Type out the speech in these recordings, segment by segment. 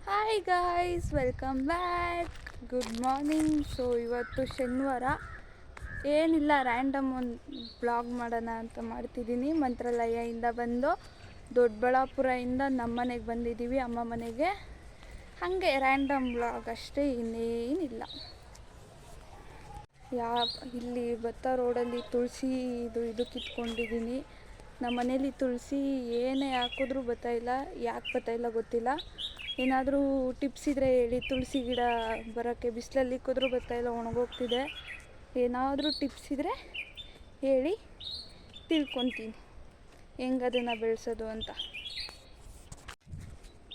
Hi guys, welcome back. Good morning. So ಇವತ್ತು ಶನಿವಾರ, ಏನಿಲ್ಲ, ರ್ಯಾಂಡಮ್ ಒಂದು ಬ್ಲಾಗ್ ಮಾಡೋಣ ಅಂತ ಮಾಡ್ತಿದ್ದೀನಿ. ಮಂತ್ರಾಲಯದಿಂದ ಬಂದು ದೊಡ್ಡಬಳ್ಳಾಪುರದಿಂದ ನಮ್ಮ ಮನೆಗೆ ಬಂದಿದ್ದೀವಿ, ಅಮ್ಮ ಮನೆಗೆ. ಹಾಗೆ ರ್ಯಾಂಡಮ್ ಬ್ಲಾಗ್ ಅಷ್ಟೇ, ಇನ್ನೇನಿಲ್ಲ. ಇಲ್ಲಿ ಭತ್ತ ರೋಡಲ್ಲಿ ತುಳಸಿ ಇದು ಕಿತ್ಕೊಂಡಿದ್ದೀನಿ. ನಮ್ಮ ಮನೇಲಿ ತುಳಸಿ ಏನೇ ಹಾಕಿದ್ರೂ ಬರ್ತಾಯಿಲ್ಲ. ಯಾಕೆ ಬರ್ತಾಯಿಲ್ಲ ಗೊತ್ತಿಲ್ಲ. ಏನಾದರೂ ಟಿಪ್ಸ್ ಇದ್ದರೆ ಹೇಳಿ. ತುಳಸಿ ಗಿಡ ಬರೋಕ್ಕೆ ಬಿಸಿಲಲ್ಲಿ ಇಕ್ಕಿದ್ರೂ ಬರ್ತಾಯಿಲ್ಲ, ಒಣಗೋಗ್ತಿದೆ. ಏನಾದರೂ ಟಿಪ್ಸ್ ಇದ್ದರೆ ಹೇಳಿ, ತಿಳ್ಕೊತೀನಿ ಹೆಂಗೆ ಅದನ್ನು ಬೆಳೆಸೋದು ಅಂತ.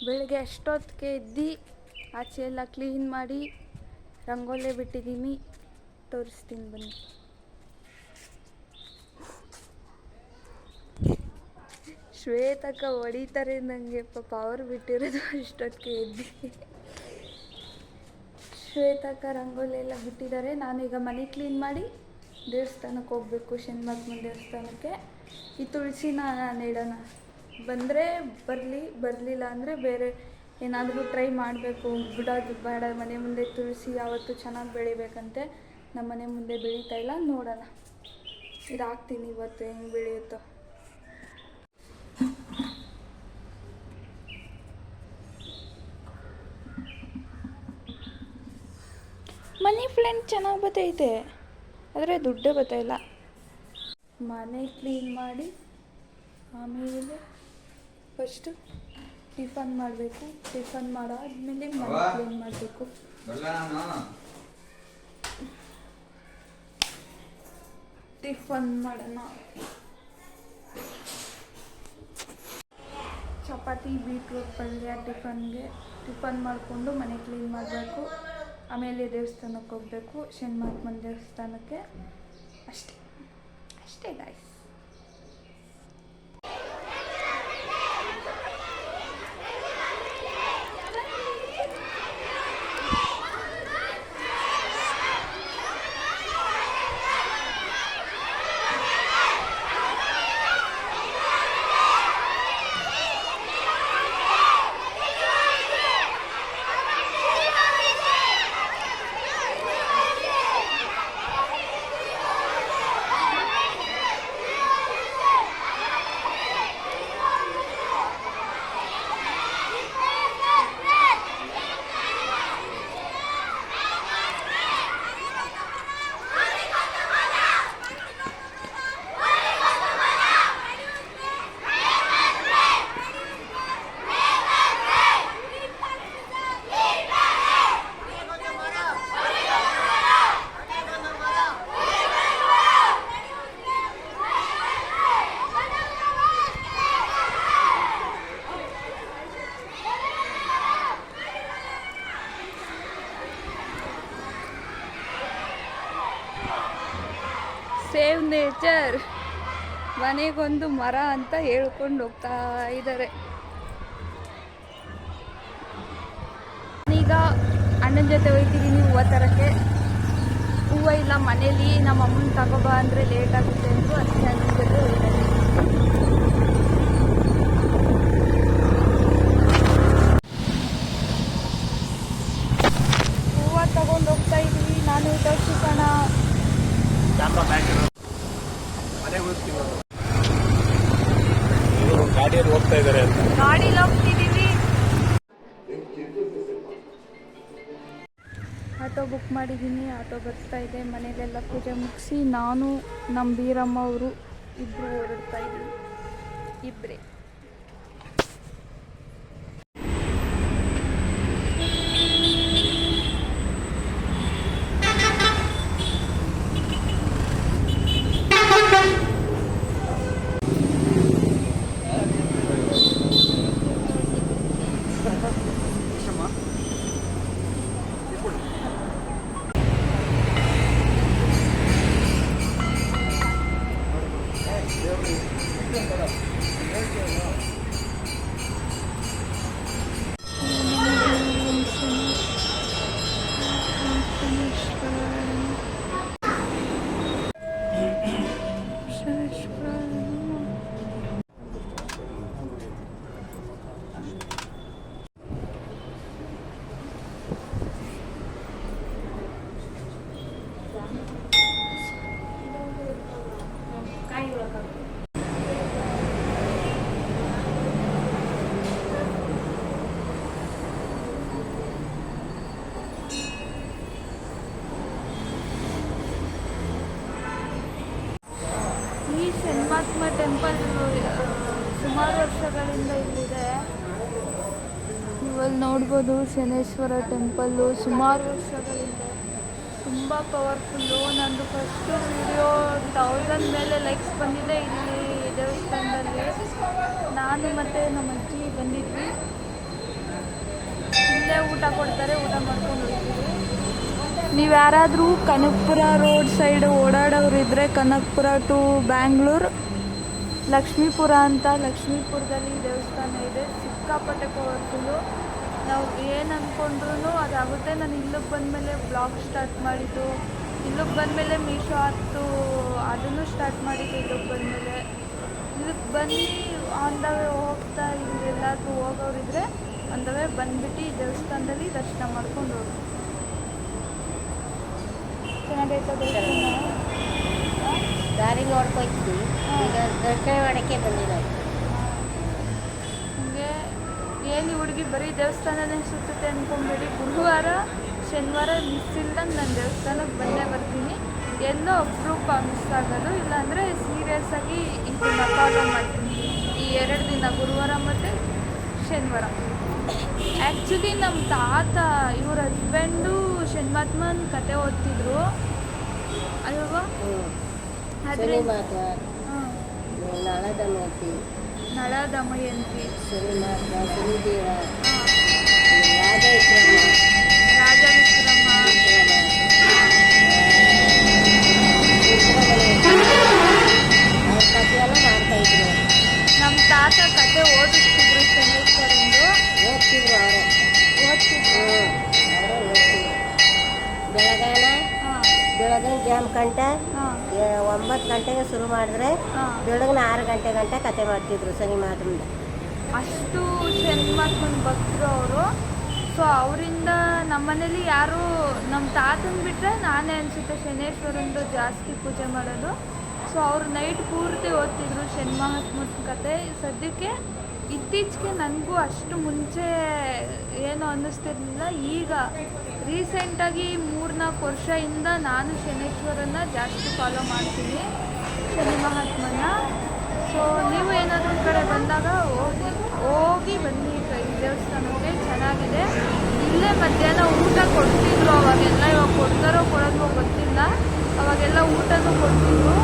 ಬೆಳಗ್ಗೆ ಅಷ್ಟೊತ್ತಿಗೆ ಎದ್ದು ಆಚೆ ಎಲ್ಲ ಕ್ಲೀನ್ ಮಾಡಿ ರಂಗೋಲಿ ಬಿಟ್ಟಿದ್ದೀನಿ. ತೋರಿಸ್ತೀನಿ ಬನ್ನಿ. ಶ್ವೇತಕ್ಕ ಹೊಡಿತಾರೆ ನನಗೆ, ಪಾಪ ಅವ್ರು ಬಿಟ್ಟಿರೋದು ಅಷ್ಟೊತ್ತಿಗೆ ಎದ್ದು. ಶ್ವೇತಕ್ಕ ರಂಗೋಲಿ ಎಲ್ಲ ಬಿಟ್ಟಿದ್ದಾರೆ. ನಾನೀಗ ಮನೆ ಕ್ಲೀನ್ ಮಾಡಿ ದೇವಸ್ಥಾನಕ್ಕೆ ಹೋಗಬೇಕು, ಶನಿಮಹಾತ್ಮನ ದೇವಸ್ಥಾನಕ್ಕೆ. ಈ ತುಳಸಿನ ನೆಡೋಣ. ಬಂದರೆ ಬರಲಿಲ್ಲ ಅಂದರೆ ಬೇರೆ ಏನಾದರೂ ಟ್ರೈ ಮಾಡಬೇಕು. ಬಿಡೋದು ಬೇಡ. ಮನೆ ಮುಂದೆ ತುಳಸಿ ಯಾವತ್ತೂ ಚೆನ್ನಾಗಿ ಬೆಳಿಬೇಕಂತೆ. ನಮ್ಮ ಮನೆ ಮುಂದೆ ಬೆಳೀತಾ ಇಲ್ಲ, ನೋಡೋಣ. ಇದು ಹಾಕ್ತೀನಿ ಇವತ್ತು, ಹೆಂಗೆ ಬೆಳೆಯುತ್ತೋ. ಮನಿ ಪ್ಲ್ಯಾಂಟ್ ಚೆನ್ನಾಗಿ ಬರ್ತೈತೆ, ಆದರೆ ದುಡ್ಡೇ ಬರ್ತಾಯಿಲ್ಲ. ಮನೆ ಕ್ಲೀನ್ ಮಾಡಿ ಆಮೇಲೆ ಫಸ್ಟು ಟಿಫನ್ ಮಾಡಬೇಕು. ಟಿಫನ್ ಮಾಡಾದ್ಮೇಲೆ ಮನೆ ಕ್ಲೀನ್ ಮಾಡಬೇಕು. ಟಿಫನ್ ಮಾಡೋಣ. ಚಪಾತಿ ಬೀಟ್ರೂಟ್ ಪಲ್ಯ ಟಿಫನ್ ಮಾಡಿಕೊಂಡು ಮನೆ ಕ್ಲೀನ್ ಮಾಡಬೇಕು. ಆಮೇಲೆ ದೇವಸ್ಥಾನಕ್ಕೆ ಹೋಗಬೇಕು, ಶನಿಮಹಾತ್ಮನ ದೇವಸ್ಥಾನಕ್ಕೆ. ಅಷ್ಟೇ ಗಾಯ್ಸ್. ಸೇವ್ ನೇಚರ್, ಮನೆಗೊಂದು ಮರ ಅಂತ ಹೇಳ್ಕೊಂಡು ಹೋಗ್ತಾ ಇದ್ದಾರೆ. ಈಗ ಅಣ್ಣನ ಜೊತೆ ಹೋಗ್ತಿದ್ದೀನಿ ಹೂವು ತರಕ್ಕೆ. ಹೂವು ಇಲ್ಲ ಮನೇಲಿ, ನಮ್ಮ ಅಮ್ಮನ ತಗೋಬಾ ಅಂದರೆ ಲೇಟ್ ಆಗುತ್ತೆ ಅಂದರು. ಅದಕ್ಕೆ ಅಣ್ಣನ ಜೊತೆ ಹೋಗ್ತೀನಿ. ಹೂವು ತಗೊಂಡು ಹೋಗ್ತಾ ಇದ್ದೀವಿ. ನಾನು ತೋರಿಸೋಣ. ಗಾಡಿಯಲ್ಲಿ ಹೋಗ್ತಾ ಇದ್ದಾರೆ ಅಂತ. ಗಾಡಿಲಿ ಹೋಗ್ತಿದ್ದೀವಿ. ಆಟೋ ಬುಕ್ ಮಾಡಿದ್ದೀನಿ. ಆಟೋ ಬರ್ತಾ ಇದೆ. ಮನೆಯಲ್ಲೆಲ್ಲ ಪೂಜೆ ಮುಗಿಸಿ ನಾನು ನಮ್ಮ ಬೀರಮ್ಮ ಅವರು ಇಬ್ಬರು ಹೊರಡ್ತಾ ಇದ್ದೀವಿ. ಇಬ್ಬರೇ. ಟೆಂಪಲ್ ಸುಮಾರು ವರ್ಷಗಳಿಂದ ಇಲ್ಲಿದೆ. ನೀವಲ್ಲಿ ನೋಡ್ಬೋದು ಶನೇಶ್ವರ ಟೆಂಪಲ್ಲು ಸುಮಾರು ವರ್ಷಗಳಿಂದ ತುಂಬ ಪವರ್ಫುಲ್ಲು. ನಂದು ಫಸ್ಟು ವಿಡಿಯೋ 1000 ಮೇಲೆ ಲೈಕ್ಸ್ ಬಂದಿದೆ ಇಲ್ಲಿ ದೇವಸ್ಥಾನದಲ್ಲಿ. ನಾನು ಮತ್ತು ನಮ್ಮ ಅಜ್ಜಿ ಬಂದಿದ್ವಿ. ಇಲ್ಲೇ ಊಟ ಕೊಡ್ತಾರೆ, ಊಟ ಮಾಡ್ಕೊಂಡು ಹೋಗ್ತೀವಿ. ನೀವು ಯಾರಾದರೂ ಕನಕಪುರ ರೋಡ್ ಸೈಡ್ ಓಡಾಡೋರಿದ್ದರೆ ಕನಕಪುರ ಟು ಬ್ಯಾಂಗ್ಳೂರು ಲಕ್ಷ್ಮೀಪುರ ಅಂತ, ಲಕ್ಷ್ಮೀಪುರದಲ್ಲಿ ದೇವಸ್ಥಾನ ಇದೆ. ಸಿಕ್ಕಾಪಟ್ಟೆ ಪವರ್ಫುಲ್ಲು. ನಾವು ಏನು ಅಂದ್ಕೊಂಡ್ರೂ ಅದಾಗುತ್ತೆ. ನಾನು ಇಲ್ಲಿಗೆ ಬಂದಮೇಲೆ ಬ್ಲಾಗ್ ಸ್ಟಾರ್ಟ್ ಮಾಡಿದ್ದು, ಇಲ್ಲಿಗೆ ಬಂದಮೇಲೆ ಮೀಶೋ ಆಯ್ತು ಅದನ್ನು ಸ್ಟಾರ್ಟ್ ಮಾಡಿದ್ದು. ಇಲ್ಲಿಗೆ ಬಂದಮೇಲೆ ಇದಕ್ಕೆ ಬಂದು ಆನ್ ದ ವೇ ಹೋಗ್ತಾ ಇಲ್ಲೆಲ್ಲಾದರೂ ಹೋಗೋರಿದ್ರೆ ಆನ್ ದ ವೇ ಬಂದುಬಿಟ್ಟು ಈ ದೇವಸ್ಥಾನದಲ್ಲಿ ದರ್ಶನ ಮಾಡ್ಕೊಂಡು ಹೋಗಿ. ಚೆನ್ನಾಗೈತೆ ದೇವಸ್ಥಾನ. ದಾರಿ ನೋಡ್ಕೊಯ್ತೀವಿ, ಈಗ ದರ್ಶನ ಮಾಡೋಕ್ಕೆ ಬಂದಿಲ್ಲ. ಹಂಗೆ ಏನು ಹುಡುಗಿ ಬರೀ ದೇವಸ್ಥಾನನೇ ಸುತ್ತುತ್ತೆ ಅಂದ್ಕೊಂಬೇಡಿ. ಗುರುವಾರ ಶನಿವಾರ ಮಿಸ್ ಇಲ್ದಂಗೆ ನಾನು ದೇವಸ್ಥಾನಕ್ಕೆ ಬಂದೇ ಬರ್ತೀನಿ. ಎಲ್ಲೋ ಅಪರೂಪ ಮಿಸ್ ಆಗೋದು, ಇಲ್ಲಾಂದರೆ ಸೀರಿಯಸ್ಸಾಗಿ ಇದನ್ನು ಫಾಲೋ ಮಾಡ್ತೀನಿ ಈ 2 ದಿನ, ಗುರುವಾರ ಮತ್ತು ಶನಿವಾರ. ಆ್ಯಕ್ಚುಲಿ ನಮ್ಮ ತಾತ ಇವ್ರ ಹಸ್ಬೆಂಡು ಶನಿಮಾತ್ಮನ ಕತೆ ಓದ್ತಿದ್ರು ಅಲ್ವಾ? ಆದರೆ ನಳ ದಮಯಂತಿ, ರಾಜ ವಿಕ್ರಮ, ನಮ್ಮ ತಾತ ಕತೆ ಓದಿಸ್ತಿದ್ರು ಶನೇಶ್ವರಂದು. ಓದ್ತಿದ್ರು ಬೆಳಗ್ಗೆ ಜಾಮ್ ಗಂಟೆ 9 ಗಂಟೆಗೆ ಶುರು ಮಾಡಿದ್ರೆ ಬೆಳಗಿನ 6 ಗಂಟೆ ಗಂಟೆ ಕತೆ ಮಾಡ್ತಿದ್ರು ಶನಿ ಮಾತೃಂದ. ಅಷ್ಟು ಶನಿಮಾತ್ಮನ ಭಕ್ತರು ಅವರು. ಸೊ ಅವರಿಂದ ನಮ್ಮನೇಲಿ ಯಾರು ನಮ್ಮ ತಾತನ ಬಿಟ್ಟರೆ ನಾನೇ ಅನಿಸುತ್ತೆ ಶನೇಶ್ವರಂದು ಜಾಸ್ತಿ ಪೂಜೆ ಮಾಡೋದು. ಸೊ ಅವ್ರು ನೈಟ್ ಪೂರ್ತಿ ಓದ್ತಿದ್ರು ಶನಿ ಮಹಾತ್ಮನ ಕತೆ. ಸದ್ಯಕ್ಕೆ ಇತ್ತೀಚೆಗೆ ನನಗೂ ಅಷ್ಟು ಮುಂಚೆ ಏನು ಅನ್ನಿಸ್ತಿರ್ಲಿಲ್ಲ. ಈಗ ರೀಸೆಂಟಾಗಿ 3-4 ವರ್ಷದಿಂದ ನಾನು ಶನೇಶ್ವರನ ಜಾಸ್ತಿ ಫಾಲೋ ಮಾಡ್ತೀನಿ, ಶನಿ ಮಹಾತ್ಮನ. ಸೊ ನೀವು ಏನಾದರೂ ಕಡೆ ಬಂದಾಗ ಹೋಗಿ ಬನ್ನಿ ಈ ದೇವಸ್ಥಾನಕ್ಕೆ, ಚೆನ್ನಾಗಿದೆ. ಇಲ್ಲೇ ಮಧ್ಯಾಹ್ನ ಊಟ ಕೊಡ್ತಿದ್ರು ಅವಾಗೆಲ್ಲ, ಇವಾಗ ಕೊಡ್ತಾರೋ ಕೊಡೋದು ಗೊತ್ತಿಲ್ಲ. ಅವಾಗೆಲ್ಲ ಊಟನೂ ಕೊಡ್ತಿದ್ರು.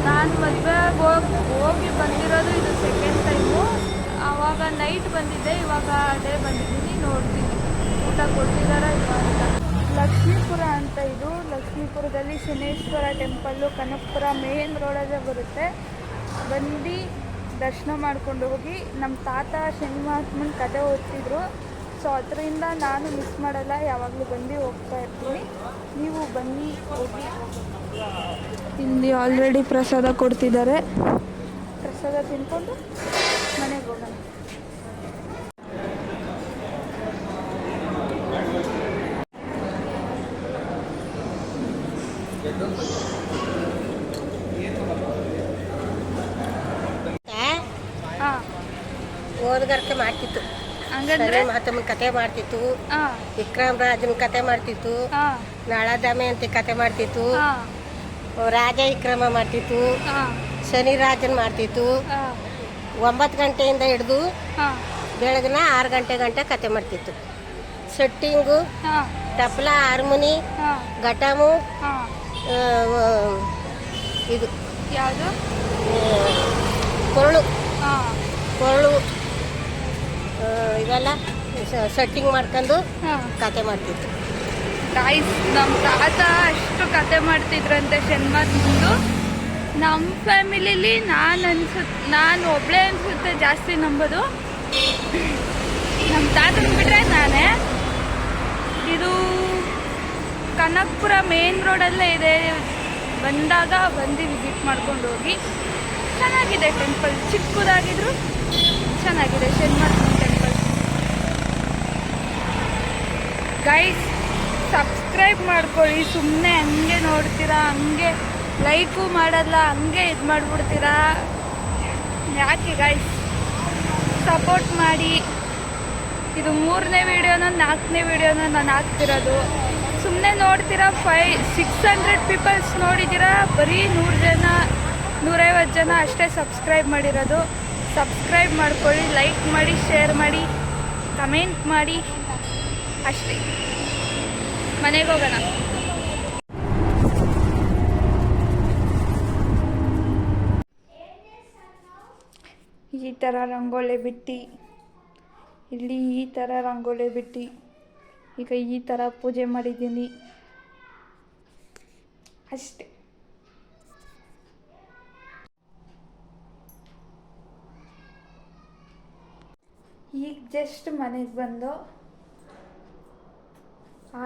ನಾನು ಮದುವೆಗೆ ಹೋಗಿ ಬಂದಿರೋದು ಇದು 2nd ಟೈಮು. ಆವಾಗ ನೈಟ್ ಬಂದಿದ್ದೆ, ಇವಾಗ ಡೇ ಬಂದಿದ್ದೀನಿ, ನೋಡ್ತೀನಿ ಊಟ ಕೊಡ್ತಿದ್ದಾರ ಇವಾಗ. ಲಕ್ಷ್ಮೀಪುರ ಅಂತ ಇದು. ಲಕ್ಷ್ಮೀಪುರದಲ್ಲಿ ಶನೇಶ್ವರ ಟೆಂಪಲ್ಲು ಕನಕಪುರ ಮೇನ್ ರೋಡಲ್ಲೇ ಬರುತ್ತೆ. ಬಂದು ದರ್ಶನ ಮಾಡ್ಕೊಂಡು ಹೋಗಿ. ನಮ್ಮ ತಾತ ಶನಿ ಮಹಾತ್ಮನ ಕತೆ ಓದ್ತಿದ್ರು. ಸೊ ಅದರಿಂದ ನಾನು ಮಿಸ್ ಮಾಡಲ್ಲ, ಯಾವಾಗಲೂ ಬಂದು ಹೋಗ್ತಾ ಇರ್ತೀನಿ. ನೀವು ಬನ್ನಿ, ಹೋಗಿ. ಇಲ್ಲಿ ಆಲ್ರೆಡಿ ಪ್ರಸಾದ ಕೊಡ್ತಿದ್ದಾರೆ. ಪ್ರಸಾದ ತಿನ್ಕೊಂಡು ಮನೆಗೆ ಹೋಗೋಣ. ಓದ್ಗಾರಿಕೆ ಮಾಡ್ತಿತ್ತು, ಹಂಗಂದ್ರೆ ಮಹಾತ್ಮನ ಕತೆ ಮಾಡ್ತಿತ್ತು, ವಿಕ್ರಮ್ ರಾಜನ ಕತೆ ಮಾಡ್ತಿತ್ತು, ನಳದಮೆ ಅಂತ ಕತೆ ಮಾಡ್ತಿತ್ತು, ರಾಜ ವಿಕ್ರಮ ಮಾಡ್ತಿತ್ತು, ಶನಿ ರಾಜನ್ ಮಾಡ್ತಿತ್ತು. 9 ಗಂಟೆಯಿಂದ ಹಿಡಿದು ಬೆಳಗಿನ 6 ಗಂಟೆ ಗಂಟೆ ಕತೆ ಮಾಡ್ತಿತ್ತು. ಸೆಟ್ಟಿಂಗು, ತಪ್ಲ, ಹಾರ್ಮೋನಿ, ಘಟಮು, ಇದು ಯಾವುದು ಕೊರಳು ಇವೆಲ್ಲ ಸೆಟ್ಟಿಂಗ್ ಮಾಡ್ಕೊಂಡು ಕತೆ ಮಾಡ್ತಿತ್ತು. ಗಾಯ್ಸ್, ನಮ್ಮ ತಾತ ಅಷ್ಟು ಕತೆ ಮಾಡ್ತಿದ್ರಂತೆ ಶನಿಮಾತ್ಮಂದು. ನಮ್ಮ ಫ್ಯಾಮಿಲಿಲಿ ನಾನು ಒಬ್ಬಳೇ ಅನಿಸುತ್ತೆ ಜಾಸ್ತಿ ನಂಬೋದು. ನಮ್ಮ ತಾತನ ಬಿಟ್ಟರೆ ನಾನೇ. ಇದು ಕನಕಪುರ ಮೇನ್ ರೋಡಲ್ಲೇ ಇದೆ. ಬಂದಾಗ ಬಂದು ವಿಸಿಟ್ ಮಾಡ್ಕೊಂಡು ಹೋಗಿ. ಚೆನ್ನಾಗಿದೆ ಟೆಂಪಲ್, ಚಿಕ್ಕದಾಗಿದ್ರು ಚೆನ್ನಾಗಿದೆ ಶನಿಮಾತ್ಮನ ಟೆಂಪಲ್. ಗೈಸ್, ಸಬ್ಸ್ಕ್ರೈಬ್ ಮಾಡ್ಕೊಳ್ಳಿ. ಸುಮ್ಮನೆ ಹಂಗೆ ನೋಡ್ತೀರಾ, ಹಂಗೆ ಲೈಕು ಮಾಡಲ್ಲ, ಹಂಗೆ ಇದು ಮಾಡಿಬಿಡ್ತೀರಾ. ಯಾಕೆ ಗೈಸ್, ಸಪೋರ್ಟ್ ಮಾಡಿ. ಇದು 3ನೇ ವಿಡಿಯೋನ 4ನೇ ವಿಡಿಯೋನ ನಾನು ಹಾಕ್ತಿರೋದು. ಸುಮ್ಮನೆ ನೋಡ್ತೀರಾ. 600 ಪೀಪಲ್ಸ್ ನೋಡಿದ್ದೀರಾ, ಬರೀ 100 ಜನ 150 ಜನ ಅಷ್ಟೇ ಸಬ್ಸ್ಕ್ರೈಬ್ ಮಾಡಿರೋದು. ಸಬ್ಸ್ಕ್ರೈಬ್ ಮಾಡ್ಕೊಳ್ಳಿ, ಲೈಕ್ ಮಾಡಿ, ಶೇರ್ ಮಾಡಿ, ಕಮೆಂಟ್ ಮಾಡಿ ಅಷ್ಟೇ. ಮನೆಗೆ ಹೋಗೋಣ. ಈ ಥರ ರಂಗೋಲಿ ಬಿಟ್ಟು ಇಲ್ಲಿ ಈ ಥರ ರಂಗೋಲಿ ಬಿಟ್ಟು ಈಗ ಈ ಥರ ಪೂಜೆ ಮಾಡಿದ್ದೀನಿ ಅಷ್ಟೇ. ಈಗ ಜಸ್ಟ್ ಮನೆಗೆ ಬಂದು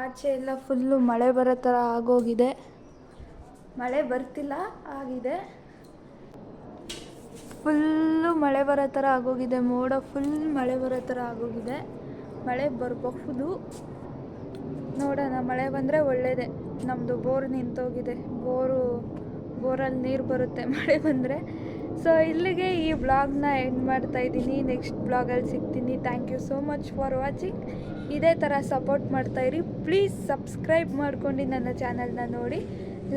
ಆಚೆ ಎಲ್ಲ ಫುಲ್ಲು ಮಳೆ ಬರೋ ಥರ ಆಗೋಗಿದೆ. ಮಳೆ ಬರ್ತಿಲ್ಲ, ಆಗಿದೆ. ಫುಲ್ಲು ಮಳೆ ಬರೋ ಥರ ಆಗೋಗಿದೆ. ಮೋಡ ಫುಲ್ ಮಳೆ ಬರೋ ಥರ ಆಗೋಗಿದೆ. ಮಳೆ ಬರಬಹುದು, ನೋಡೋಣ. ಮಳೆ ಬಂದರೆ ಒಳ್ಳೆಯದೇ. ನಮ್ಮದು ಬೋರ್ ನಿಂತೋಗಿದೆ. ಬೋರಲ್ಲಿ ನೀರು ಬರುತ್ತೆ ಮಳೆ ಬಂದರೆ. ಸೊ ಇಲ್ಲಿಗೆ ಈ ಬ್ಲಾಗ್ನ ಎಂಡ್ ಮಾಡ್ತಾಯಿದ್ದೀನಿ. ನೆಕ್ಸ್ಟ್ ಬ್ಲಾಗಲ್ಲಿ ಸಿಗ್ತೀನಿ. Thank you so much for watching. ಇದೇ ಥರ ಸಪೋರ್ಟ್ ಮಾಡ್ತಾಯಿರಿ. ಪ್ಲೀಸ್ ಸಬ್ಸ್ಕ್ರೈಬ್ ಮಾಡ್ಕೊಂಡು ನನ್ನ ಚಾನಲ್ನ ನೋಡಿ,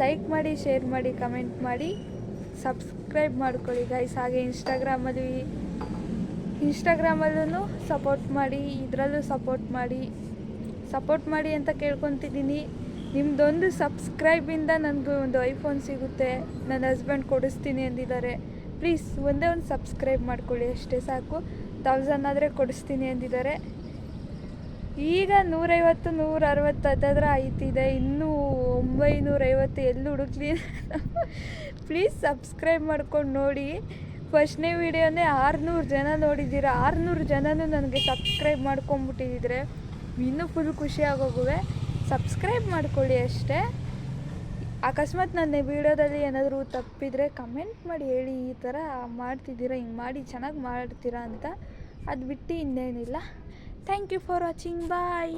ಲೈಕ್ ಮಾಡಿ, ಶೇರ್ ಮಾಡಿ, ಕಮೆಂಟ್ ಮಾಡಿ, ಸಬ್ಸ್ಕ್ರೈಬ್ ಮಾಡ್ಕೊಳ್ಳಿ ಗೈಸ್. ಹಾಗೆ ಇನ್ಸ್ಟಾಗ್ರಾಮಲ್ಲೂ ಸಪೋರ್ಟ್ ಮಾಡಿ, ಇದರಲ್ಲೂ ಸಪೋರ್ಟ್ ಮಾಡಿ ಅಂತ ಕೇಳ್ಕೊತಿದ್ದೀನಿ. ನಿಮ್ಮದೊಂದು ಸಬ್ಸ್ಕ್ರೈಬಿಂದ ನನಗೂ ಒಂದು ಐಫೋನ್ ಸಿಗುತ್ತೆ. ನನ್ನ ಹಸ್ಬೆಂಡ್ ಕೊಡಿಸ್ತೀನಿ ಅಂದಿದ್ದಾರೆ. ಪ್ಲೀಸ್ ಒಂದೇ ಒಂದು ಸಬ್ಸ್ಕ್ರೈಬ್ ಮಾಡ್ಕೊಳ್ಳಿ, ಅಷ್ಟೇ ಸಾಕು. 1000 ಆದರೆ ಕೊಡಿಸ್ತೀನಿ ಅಂದಿದ್ದಾರೆ. ಈಗ 150 160 ಹತ್ತಿರ ಆಯ್ತಿದೆ. ಇನ್ನೂ 950 ಎಲ್ಲಿ ಹುಡುಕ್ಲಿ. ಪ್ಲೀಸ್ ಸಬ್ಸ್ಕ್ರೈಬ್ ಮಾಡ್ಕೊಂಡು ನೋಡಿ. ಫಸ್ಟ್ನೇ ವೀಡಿಯೋನೇ 600 ಜನ ನೋಡಿದ್ದೀರಾ. 600 ಜನನೂ ನನಗೆ ಸಬ್ಸ್ಕ್ರೈಬ್ ಮಾಡ್ಕೊಂಬಿಟ್ಟಿದ್ರೆ ಇನ್ನೂ ಫುಲ್ ಖುಷಿಯಾಗೋಗುವೆ. ಸಬ್ಸ್ಕ್ರೈಬ್ ಮಾಡ್ಕೊಳ್ಳಿ ಅಷ್ಟೇ. ಅಕಸ್ಮಾತ್ ನನ್ನ ವೀಡಿಯೋದಲ್ಲಿ ಏನಾದರೂ ತಪ್ಪಿದರೆ ಕಮೆಂಟ್ ಮಾಡಿ ಹೇಳಿ, ಈ ಥರ ಮಾಡ್ತಿದ್ದೀರಾ, ಹಿಂಗೆ ಮಾಡಿ ಚೆನ್ನಾಗಿ ಮಾಡ್ತೀರಾ ಅಂತ. ಅದು ಬಿಟ್ಟು ಇನ್ನೇನಿಲ್ಲ. Thank you for watching. Bye.